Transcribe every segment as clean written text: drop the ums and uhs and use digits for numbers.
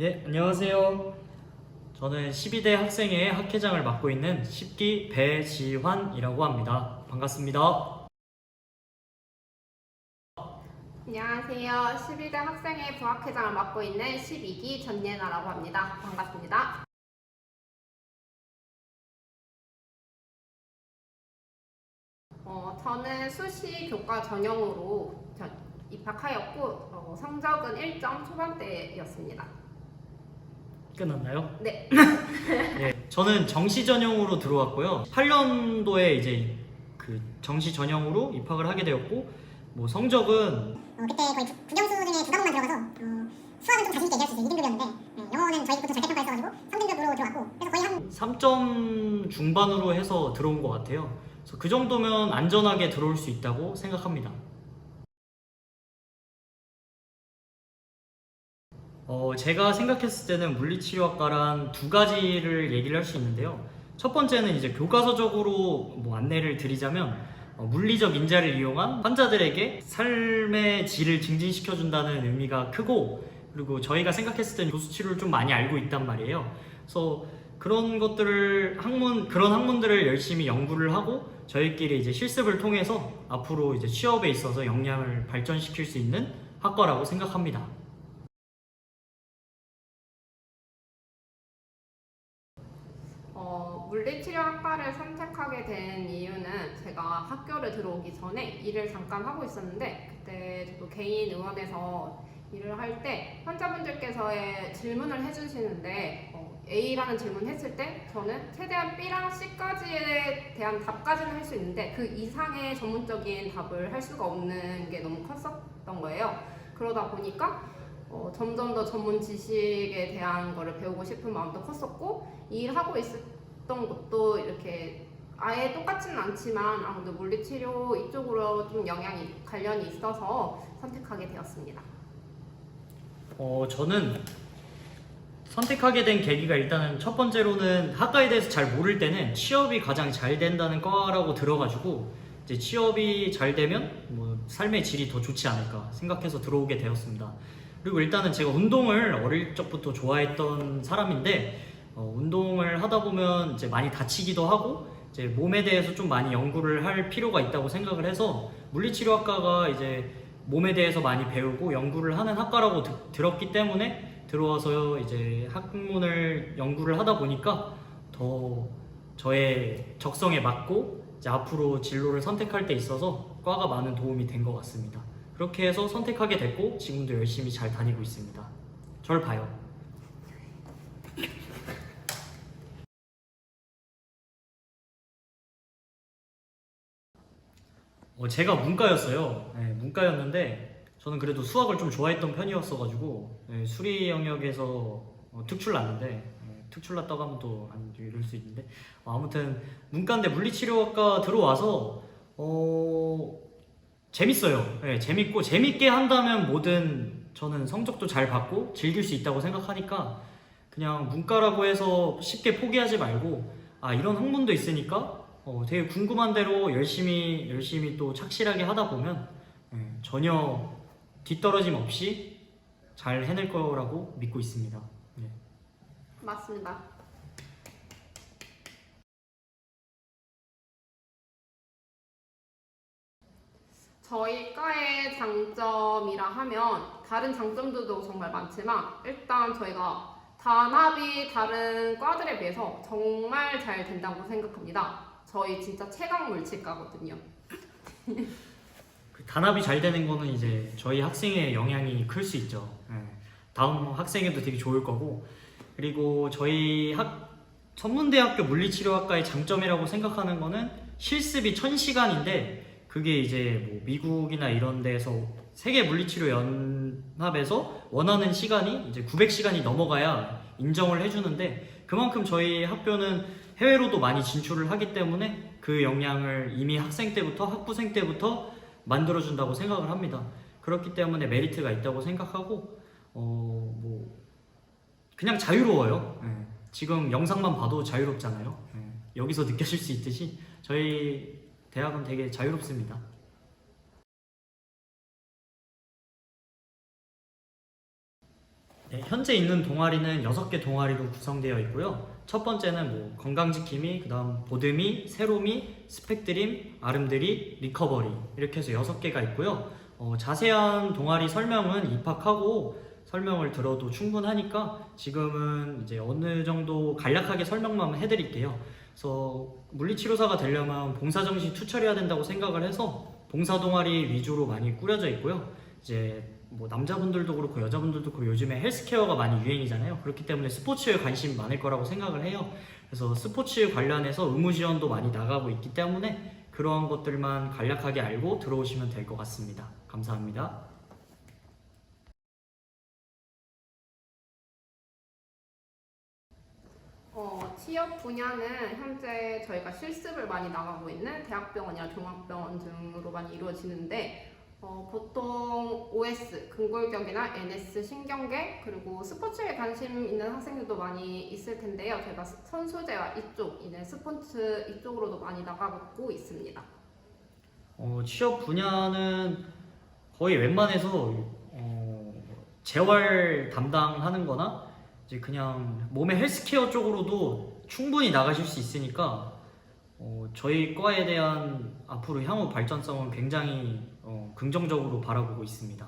예, 안녕하세요. 저는 12대 학생회 학회장을 맡고 있는 10기 배지환이라고 합니다. 반갑습니다. 안녕하세요. 12대 학생회 부학회장을 맡고 있는 12기 전예나라고 합니다. 반갑습니다. 저는 수시 교과 전형으로 입학하였고 성적은 1점 초반대였습니다. 끝났나요? 네. 예, 저는 정시 전형으로 들어왔고요. 8년도에 이제 그 정시 전형으로 입학을 하게 되었고, 뭐 성적은 그때 거의 국영수 중에 두 과목만 들어가서 수학은 좀 자신 있게 얘기할 수 있어요. 2등급이었는데 영어는 저희부터 절대평가했어가지고 3등급으로 들어왔고 그래서 거의 한 3점 중반으로 해서 들어온 것 같아요. 그래서 그 정도면 안전하게 들어올 수 있다고 생각합니다. 제가 생각했을 때는 물리치료학과란 두 가지를 얘기를 할 수 있는데요. 첫 번째는 이제 교과서적으로 뭐 안내를 드리자면 물리적 인자를 이용한 환자들에게 삶의 질을 증진시켜준다는 의미가 크고, 그리고 저희가 생각했을 때는 교수치료를 좀 많이 알고 있단 말이에요. 그래서 그런 것들을 그런 학문들을 열심히 연구를 하고 저희끼리 이제 실습을 통해서 앞으로 이제 취업에 있어서 역량을 발전시킬 수 있는 학과라고 생각합니다. 물리치료학과를 선택하게 된 이유는 제가 학교를 들어오기 전에 일을 잠깐 하고 있었는데 그때 저도 개인 의원에서 일을 할 때 환자분들께서의 질문을 해주시는데 A라는 질문 했을 때 저는 최대한 B랑 C까지에 대한 답까지는 할 수 있는데 그 이상의 전문적인 답을 할 수가 없는 게 너무 컸었던 거예요. 그러다 보니까 점점 더 전문 지식에 대한 거를 배우고 싶은 마음도 컸었고 일하고 있었던 것도 이렇게 아예 똑같지는 않지만 아무래도 물리치료 이쪽으로 좀 관련이 있어서 선택하게 되었습니다. 저는 선택하게 된 계기가 일단은 첫 번째로는 학과에 대해서 잘 모를 때는 취업이 가장 잘 된다는 과라고 들어가지고 이제 취업이 잘 되면 뭐 삶의 질이 더 좋지 않을까 생각해서 들어오게 되었습니다. 그리고 일단은 제가 운동을 어릴 적부터 좋아했던 사람인데 운동을 하다 보면 이제 많이 다치기도 하고 이제 몸에 대해서 좀 많이 연구를 할 필요가 있다고 생각을 해서 물리치료학과가 이제 몸에 대해서 많이 배우고 연구를 하는 학과라고 들었기 때문에 들어와서 이제 학문을 연구를 하다 보니까 더 저의 적성에 맞고 이제 앞으로 진로를 선택할 때 있어서 과가 많은 도움이 된 것 같습니다. 그렇게 해서 선택하게 됐고 지금도 열심히 잘 다니고 있습니다. 절 봐요. 제가 문과였어요. 네, 문과였는데 저는 그래도 수학을 좀 좋아했던 편이었어가지고 네, 수리 영역에서 특출 났는데 특출 났다고 하면 또 안 이럴 수 있는데 아무튼 문과인데 물리치료학과 들어와서 재밌어요. 네, 재밌고 재밌게 한다면 뭐든 저는 성적도 잘 받고 즐길 수 있다고 생각하니까 그냥 문과라고 해서 쉽게 포기하지 말고 이런 학문도 있으니까 되게 궁금한 대로 열심히 또 착실하게 하다 보면 전혀 뒤떨어짐 없이 잘 해낼 거라고 믿고 있습니다. 네. 맞습니다. 저희 과의 장점이라 하면 다른 장점들도 정말 많지만 일단 저희가 단합이 다른 과들에 비해서 정말 잘 된다고 생각합니다. 저희 진짜 최강 물치과거든요. 그 단합이 잘 되는 거는 이제 저희 학생의 영향이 클 수 있죠. 다음 학생에도 되게 좋을 거고, 그리고 저희 천문대학교 물리치료학과의 장점이라고 생각하는 거는 실습이 1000시간인데 그게 이제 뭐 미국이나 이런 데서 세계 물리치료 연합에서 원하는 시간이 이제 900시간이 넘어가야 인정을 해주는데 그만큼 저희 학교는 해외로도 많이 진출을 하기 때문에 그 역량을 이미 학부생 때부터 만들어준다고 생각을 합니다. 그렇기 때문에 메리트가 있다고 생각하고 뭐 그냥 자유로워요. 지금 영상만 봐도 자유롭잖아요. 여기서 느껴질 수 있듯이 저희 대학은 되게 자유롭습니다. 네, 현재 있는 동아리는 6개 동아리로 구성되어 있고요. 첫 번째는 뭐 건강지킴이, 그다음 보드미, 세로미, 스펙드림, 아름드리, 리커버리 이렇게 해서 6개가 있고요. 자세한 동아리 설명은 입학하고 설명을 들어도 충분하니까 지금은 이제 어느 정도 간략하게 설명만 해드릴게요. 그래서 물리치료사가 되려면 봉사정시 투철해야 된다고 생각을 해서 봉사 동아리 위주로 많이 꾸려져 있고요. 이제 뭐 남자분들도 그렇고 여자분들도 그렇고 요즘에 헬스케어가 많이 유행이잖아요. 그렇기 때문에 스포츠에 관심이 많을 거라고 생각을 해요. 그래서 스포츠 관련해서 의무 지원도 많이 나가고 있기 때문에 그러한 것들만 간략하게 알고 들어오시면 될 것 같습니다. 감사합니다. 취업 분야는 현재 저희가 실습을 많이 나가고 있는 대학병원이나 종합병원 등으로 많이 이루어지는데 보통 OS, 근골격이나 NS, 신경계 그리고 스포츠에 관심 있는 학생들도 많이 있을 텐데요. 저희가 선수제와 이쪽, 이제 스포츠 이쪽으로도 많이 나가고 있습니다. 취업 분야는 거의 웬만해서 재활 담당하는 거나 이제 그냥 몸의 헬스케어 쪽으로도 충분히 나가실 수 있으니까 저희 과에 대한 앞으로 향후 발전성은 굉장히 긍정적으로 바라보고 있습니다.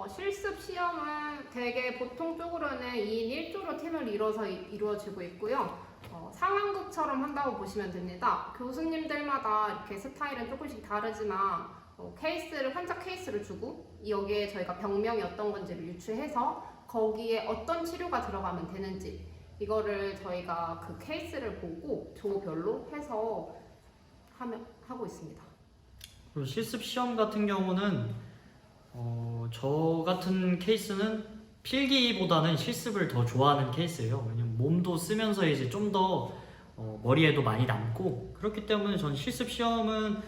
실습 시험은 대개 보통 쪽으로는 2인 1조로 팀을 이뤄서 이루어지고 있고요. 상황극처럼 한다고 보시면 됩니다. 교수님들마다 이렇게 스타일은 조금씩 다르지만 환자 케이스를 주고 여기에 저희가 병명이 어떤 건지를 유추해서 거기에 어떤 치료가 들어가면 되는지 이거를 저희가 그 케이스를 보고 조별로 해서 하고 있습니다. 그리고 실습 시험 같은 경우는 저 같은 케이스는 필기보다는 실습을 더 좋아하는 케이스예요. 왜냐면 몸도 쓰면서 이제 좀 더 머리에도 많이 남고 그렇기 때문에 저는 실습 시험은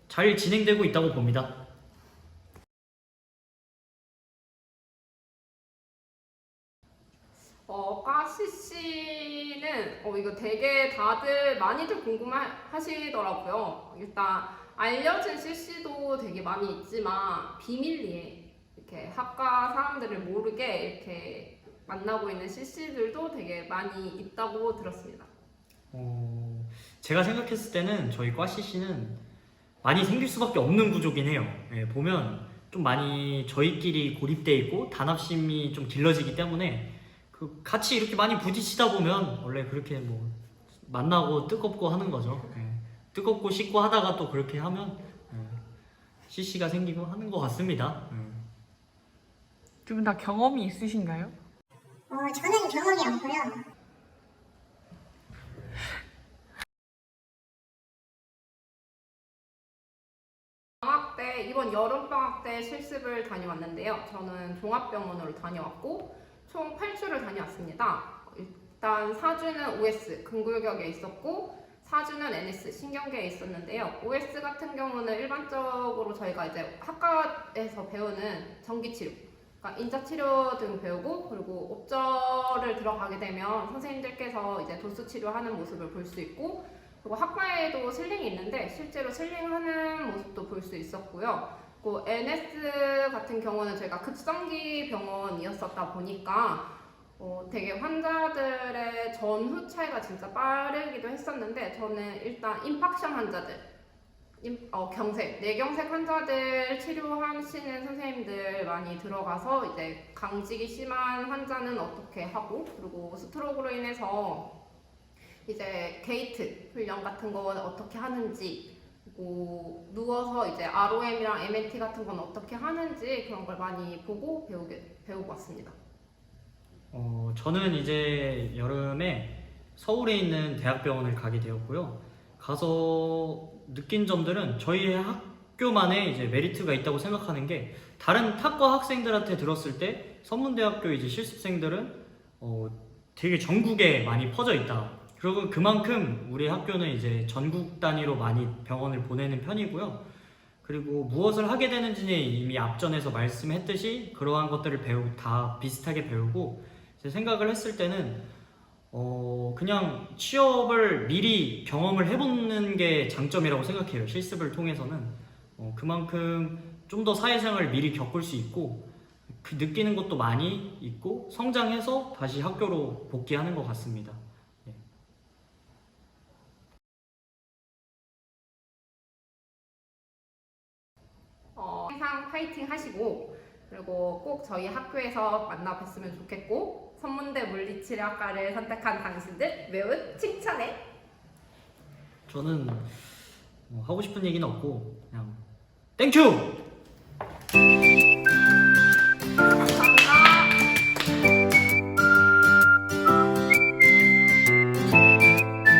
잘 진행되고 있다고 봅니다. 과 CC는 이거 되게 다들 많이들 궁금하시더라고요. 일단 알려진 CC도 되게 많이 있지만 비밀리에 이렇게 학과 사람들을 모르게 이렇게 만나고 있는 CC들도 되게 많이 있다고 들었습니다. 제가 생각했을 때는 저희 과 CC는 많이 생길 수밖에 없는 구조긴 해요. 보면 좀 많이 저희끼리 고립돼 있고 단합심이 좀 길러지기 때문에 같이 이렇게 많이 부딪히다 보면 원래 그렇게 뭐 만나고 뜨겁고 하는 거죠. 뜨겁고 씻고 하다가 또 그렇게 하면 CC가 생기고 하는 것 같습니다. 두 분 다 경험이 있으신가요? 저는 경험이 없고요. 방학 때 이번 여름 방학 때 실습을 다녀왔는데요. 저는 종합병원으로 다녀왔고 총 8주를 다녀왔습니다. 일단 4주는 OS 근골격에 있었고 4주는 NS 신경계에 있었는데요. OS 같은 경우는 일반적으로 저희가 이제 학과에서 배우는 전기치료, 그러니까 인자치료 등 배우고 그리고 옵저를 들어가게 되면 선생님들께서 이제 도수 치료하는 모습을 볼 수 있고 그리고 학과에도 슬링이 있는데 실제로 슬링하는 모습도 볼 수 있었고요. 그리고 NS 같은 경우는 저희가 극성기 병원이었었다 보니까 되게 환자들의 전후 차이가 진짜 빠르기도 했었는데 저는 일단 임팍션 환자들, 경색, 뇌경색 환자들 치료하시는 선생님들 많이 들어가서 이제 강직이 심한 환자는 어떻게 하고 그리고 스트로크로 인해서 이제 게이트 훈련 같은 건 어떻게 하는지 그리고 누워서 이제 ROM이랑 MNT 같은 건 어떻게 하는지 그런 걸 많이 보고 배우고 왔습니다. 저는 이제 여름에 서울에 있는 대학병원을 가게 되었고요. 가서 느낀 점들은 저희 학교만의 이제 메리트가 있다고 생각하는 게 다른 타과 학생들한테 들었을 때 선문대학교 이제 실습생들은 되게 전국에 많이 퍼져 있다. 그리고 그만큼 우리 학교는 이제 전국 단위로 많이 병원을 보내는 편이고요. 그리고 무엇을 하게 되는지는 이미 앞전에서 말씀했듯이 그러한 것들을 다 비슷하게 배우고 제 생각을 했을 때는 그냥 취업을 미리 경험을 해보는 게 장점이라고 생각해요. 실습을 통해서는 그만큼 좀 더 사회생활을 미리 겪을 수 있고 그 느끼는 것도 많이 있고 성장해서 다시 학교로 복귀하는 것 같습니다. 네. 항상 파이팅 하시고 그리고 꼭 저희 학교에서 만나 뵀으면 좋겠고 선문대 물리치료학과를 선택한 당신들 매우 칭찬해. 저는 하고 싶은 얘기는 없고 그냥 땡큐!